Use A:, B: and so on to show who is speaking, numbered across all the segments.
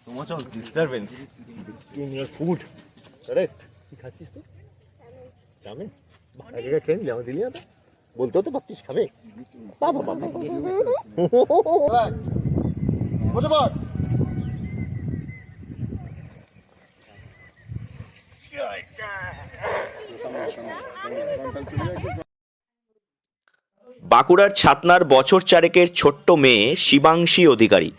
A: So much of disturbance in your food. Correct? কি খাচ্ছিস তুই? চাউমিন? আগে খেয়ে নিলে আমার দিলি না তো? বলতেও তো পারতিস খাবে। বাবা বাবা। বসে পড়।
B: বাঁকুড়ার ছাতনার বছর চারেকের ছোট্ট মেয়ে শিবাংশী অধিকারী।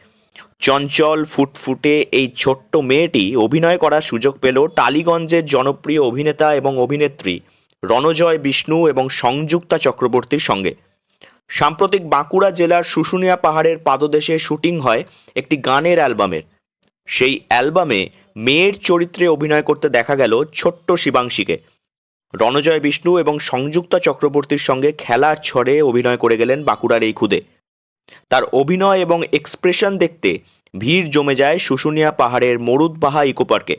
B: চঞ্চল ফুটফুটে এই ছোট্ট মেয়েটি অভিনয় করার সুযোগ পেল টালিগঞ্জের জনপ্রিয় অভিনেতা এবং অভিনেত্রী রণজয় বিষ্ণু এবং সংযুক্তা চক্রবর্তীর সঙ্গে। সাম্প্রতিক বাঁকুড়া জেলার শুশুনিয়া পাহাড়ের পাদদেশে শুটিং হয় একটি গানের অ্যালবামের। সেই অ্যালবামে মেয়ের চরিত্রে অভিনয় করতে দেখা গেল ছোট্ট শিবাংশীকে। রণজয় বিষ্ণু এবং সংযুক্তা চক্রবর্তীর সঙ্গে খেলার ছড়ে অভিনয় করে গেলেন বাঁকুড়ার এই খুদে। তার অভিনয় এবং এক্সপ্রেশন দেখতে ভিড় জমে যায় শুশুনিয়া পাহাড়ের মরুদবাহা ইকো পার্কে।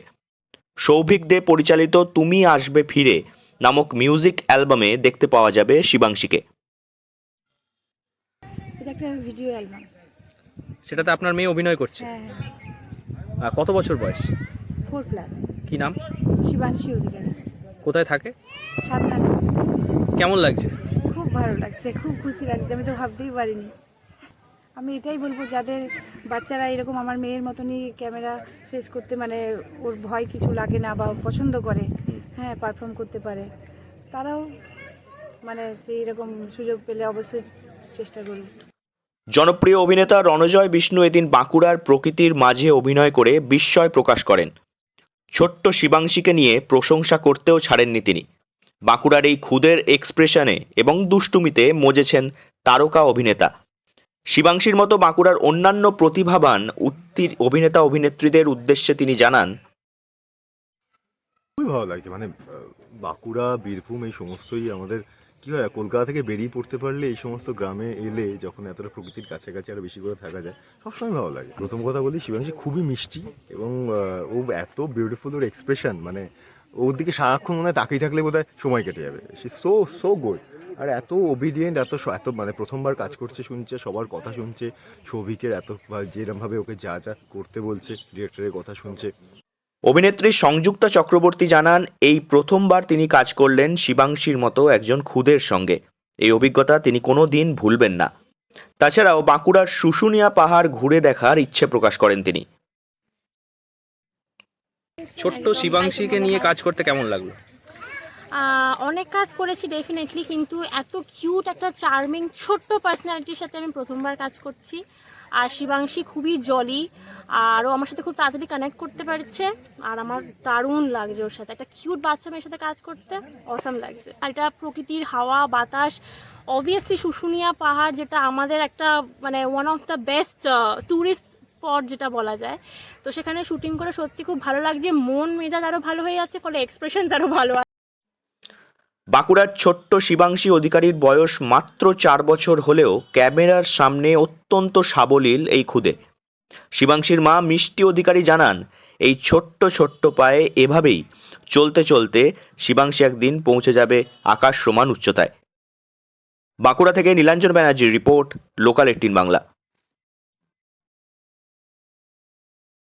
B: সৌভিক দে পরিচালিত তুমি আসবে ফিরে নামক মিউজিক অ্যালবামে দেখতে পাওয়া যাবে শিবাংশীকে।
C: এটা একটা ভিডিও অ্যালবাম।
D: সেটাতে আপনার মেয়ে অভিনয় করছে।
C: হ্যাঁ,
D: কত বছর বয়স?
C: 4+।
D: কি নাম?
C: শিবাংশী অধিকারী।
D: কোথায় থাকে?
C: ছাতনা।
D: কেমন লাগছে?
C: খুব ভালো লাগছে, খুব খুশি লাগছে, আমি তো ভাবতেই পারিনি। আমি এটাই বলবো যাদের বাচ্চারা এরকম আমার মেয়ের মতনই ক্যামেরা ফেস করতে মানে ওর ভয় কিছু লাগে না বা পছন্দ করে, হ্যাঁ পারফর্ম করতে পারে, তারাও মানে সেই রকম সুযোগ পেলে অবশ্যই চেষ্টা করুন।
B: জনপ্রিয় অভিনেতা রণজয় বিষ্ণু এদিন বাঁকুড়ার প্রকৃতির মাঝে অভিনয় করে বিস্ময় প্রকাশ করেন। ছোট্ট শিবাংশীকে নিয়ে প্রশংসা করতেও ছাড়েননি তিনি। বাঁকুড়ার এই খুদের এক্সপ্রেশনে এবং দুষ্টুমিতে মজেছেন তারকা অভিনেতা। শিবাংশীর মতো বাঁকুড়ার অন্যান্য প্রতিভাবান অভিনেতা অভিনেত্রীদের উদ্দেশ্যে তিনি জানান,
A: খুবই ভালো লাগছে। মানে বাঁকুড়া, বীরভূম এই সমস্তই আমাদের কি হয়, কলকাতা থেকে বেরিয়ে পড়তে পারলে এই সমস্ত গ্রামে এলে যখন এতটা প্রকৃতির কাছাকাছি আরো বেশি করে থাকা যায়, সবসময় ভালো লাগে। প্রথম কথা বলি, শিবাংশী খুবই মিষ্টি এবং ও এত বিউটিফুল, ওর এক্সপ্রেশন, মানে ওর দিকে সারাক্ষণ মনে হয় তাকিয়ে থাকলে বোধহয় সময় কেটে যাবে। C so good. আর এত ওবিডিয়েন্ট, এত মানে প্রথমবার কাজ করছে, শুনছে সবার কথা, শুনছে সৌভিকের এত যেরমভাবে ওকে যা যা করতে বলছে, ডিরেক্টরের কথা শুনছে।
B: অভিনেত্রী সংযুক্তা চক্রবর্তী জানান, এই প্রথমবার তিনি কাজ করলেন শিবাংশীর মতো একজন খুদের সঙ্গে। এই অভিজ্ঞতা তিনি কোনো দিন ভুলবেন না। তাছাড়াও বাঁকুড়ার শুশুনিয়া পাহাড় ঘুরে দেখার ইচ্ছে প্রকাশ করেন তিনি।
D: ছোট্ট শিবাংশীকে নিয়ে কাজ করতে কেমন লাগলো?
E: অনেক কাজ করেছি ডেফিনেটলি, কিন্তু এত কিউট একটা চার্মিং ছোট্ট পার্সোনালিটির সাথে আমি প্রথমবার কাজ করছি। আর শিবাংশী খুবই জলি, আর ও আমার সাথে খুব তাড়াতাড়ি কানেক্ট করতে পারছে, আর আমার দারুণ লাগছে ওর সাথে। একটা কিউট বাচ্চা মেয়ের সাথে কাজ করতে অসাম লাগছে। আর এটা প্রকৃতির হাওয়া বাতাস, অবভিয়াসলি শুশুনিয়া পাহাড়, যেটা আমাদের একটা মানে one of the best tourist spot যেটা বলা যায়। তো সেখানে শুটিং করে সত্যি খুব ভালো লাগছে, মন মেজাজ আরও ভালো হয়ে যাচ্ছে, ফলে এক্সপ্রেশন আরও ভালো।
B: বাঁকুড়ার ছোট্ট শিবাংশী অধিকারীর বয়স মাত্র 4 বছর হলেও ক্যামেরার সামনে অত্যন্ত সাবলীল এই খুদে। শিবাংশীর মা মিষ্টি অধিকারী জানান, এই ছোট্ট ছোট্ট পায়ে এভাবেই চলতে চলতে শিবাংশী একদিন পৌঁছে যাবে আকাশ সমান উচ্চতায়। বাঁকুড়া থেকে নীলাঞ্জন ব্যানার্জির রিপোর্ট, লোকাল 18 বাংলা।